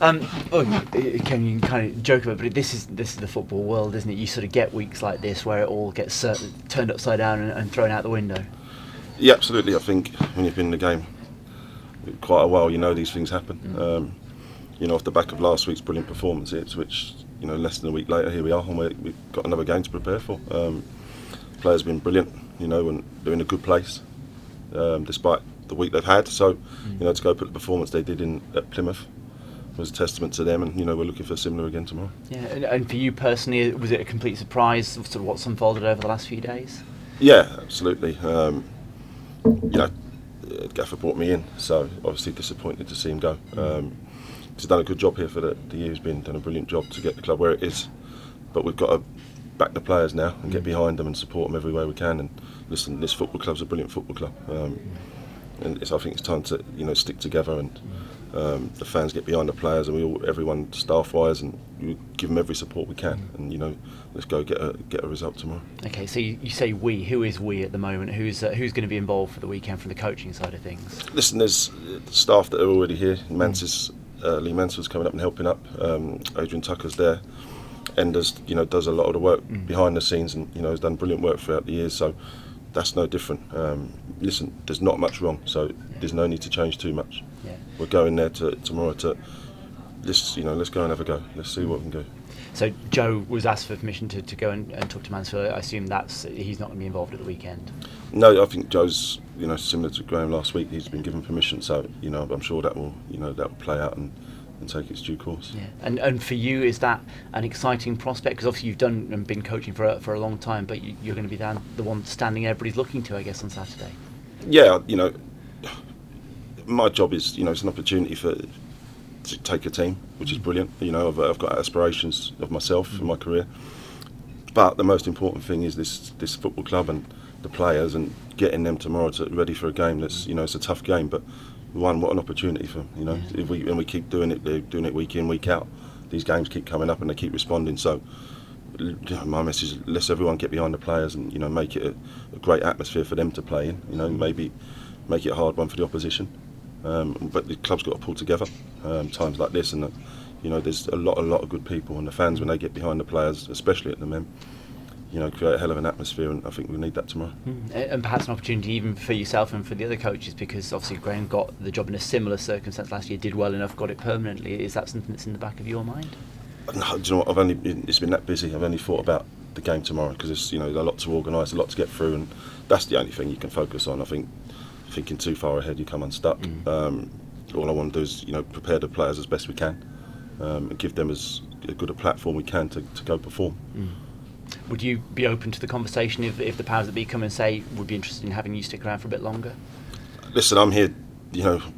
Well, you can kind of joke about it, but this is the football world, isn't it? You sort of get weeks like this where it all gets turned upside down and thrown out the window. Yeah, absolutely. I think when you've been in the game quite a while, you know these things happen. Off the back of last week's brilliant performance, which less than a week later, here we are, and we've got another game to prepare for. Players have been brilliant, and they're in a good place, despite the week they've had. So, to go put the performance they did at Plymouth was a testament to them, and we're looking for similar again tomorrow. Yeah, and for you personally, was it a complete surprise, sort of what's unfolded over the last few days? Yeah, absolutely. Gaffer brought me in, so obviously disappointed to see him go. He's done a good job here for the year he's been, done a brilliant job to get the club where it is. But we've got to back the players now and get behind them and support them every way we can. And listen, this football club's a brilliant football club, and I think it's time to stick together and the fans get behind the players, and everyone staff-wise, and we give them every support we can. And let's go get a result tomorrow. Okay, so you say we. Who is we at the moment? Who's going to be involved for the weekend from the coaching side of things? Listen, there's staff that are already here. Lee Mansell's coming up and helping up. Adrian Tucker's there. Enders, does a lot of the work behind the scenes, and has done brilliant work throughout the years. So that's no different. Listen, there's not much wrong, so there's no need to change too much. Yeah. We're going there tomorrow to let's go and have a go. Let's see what we can do. So Joe was asked for permission to go and talk to Mansfield. I assume he's not going to be involved at the weekend. No, I think Joe's similar to Graham last week. He's been given permission, so I'm sure that will play out and take its due course. Yeah. And for you, is that an exciting prospect? Because obviously you've done and been coaching for a long time, but you're going to be the one standing everybody's looking to, I guess, on Saturday. Yeah, my job is it's an opportunity to take a team, which is brilliant. I've got aspirations of myself in my career, but the most important thing is this football club and the players, and getting them tomorrow ready for a game that's it's a tough game, but what an opportunity for them. If we keep doing it, they're doing it week in, week out. These games keep coming up and they keep responding. So my message is, let's everyone get behind the players and make it a great atmosphere for them to play in. Maybe make it a hard one for the opposition. But the club's got to pull together times like this, and there's a lot of good people, and the fans, when they get behind the players, especially at the men, create a hell of an atmosphere, and I think we need that tomorrow. And perhaps an opportunity even for yourself and for the other coaches, because obviously Graham got the job in a similar circumstance last year, did well enough, got it permanently. Is that something that's in the back of your mind? No, do you know what? It's been that busy. I've only thought about the game tomorrow, because it's a lot to organise, a lot to get through, and that's the only thing you can focus on. I think thinking too far ahead, you come unstuck. All I want to do is prepare the players as best we can, and give them as good a platform we can to go perform. Would you be open to the conversation if the powers that be come and say would be interested in having you stick around for a bit longer? Listen, I'm here,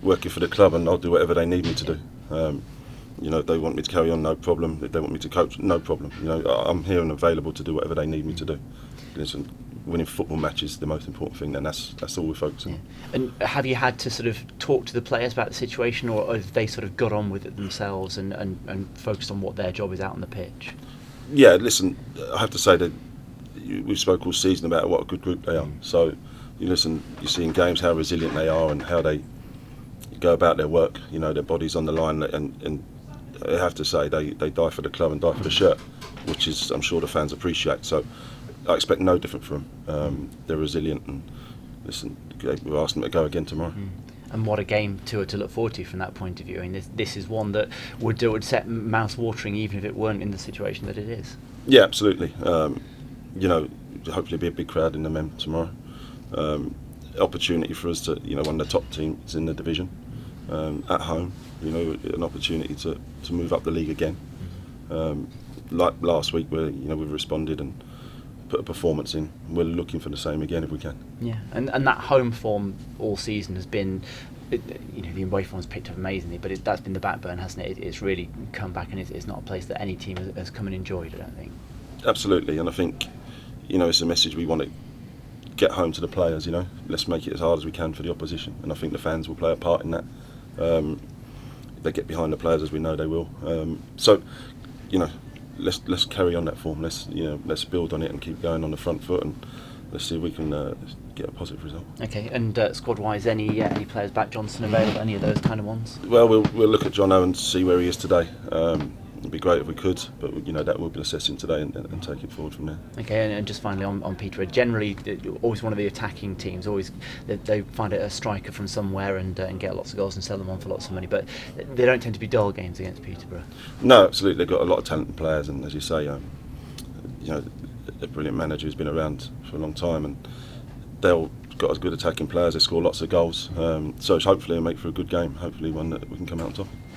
working for the club, and I'll do whatever they need me to do. If they want me to carry on, no problem. If they want me to coach, no problem. I'm here and available to do whatever they need me to do. Listen, winning football matches is the most important thing, and that's all we're focusing on. And have you had to sort of talk to the players about the situation, or have they sort of got on with it themselves and focused on what their job is out on the pitch? Yeah, listen, I have to say that we've spoke all season about what a good group they are. So you see in games how resilient they are and how they go about their work. Their body's on the line, and I have to say they die for the club and die for the shirt, which is, I'm sure, the fans appreciate. So I expect no different from them. They're resilient, and listen, we've asked them to go again tomorrow. And what a game to look forward to from that point of view. I mean, this is one that would set mouth watering, even if it weren't in the situation that it is. Yeah, absolutely. Hopefully be a big crowd in the men tomorrow. Opportunity for us to, one of the top teams in the division at home. An opportunity to move up the league again. Like last week, where we've responded and put a performance in. We're looking for the same again if we can. Yeah, and that home form all season has been, the away form's picked up amazingly, but that's been the backbone, hasn't it? It's really come back, and it's not a place that any team has come and enjoyed, I don't think. Absolutely, and I think, it's a message we want to get home to the players. Let's make it as hard as we can for the opposition, and I think the fans will play a part in that. They get behind the players, as we know they will. Let's carry on that form. Let's build on it and keep going on the front foot, and let's see if we can get a positive result. Okay, and squad-wise, any players back? Johnson available? Any of those kind of ones? Well, we'll look at Jono and see where he is today. It'd be great if we could, but that we'll be assessing today and take it forward from there. Okay, and just finally on Peterborough, generally always one of the attacking teams. Always they find a striker from somewhere and get lots of goals and sell them on for lots of money. But they don't tend to be dull games against Peterborough. No, absolutely. They've got a lot of talented players, and as you say, a brilliant manager who's been around for a long time, and they've got as good attacking players. They score lots of goals, so hopefully it'll make for a good game. Hopefully one that we can come out on top.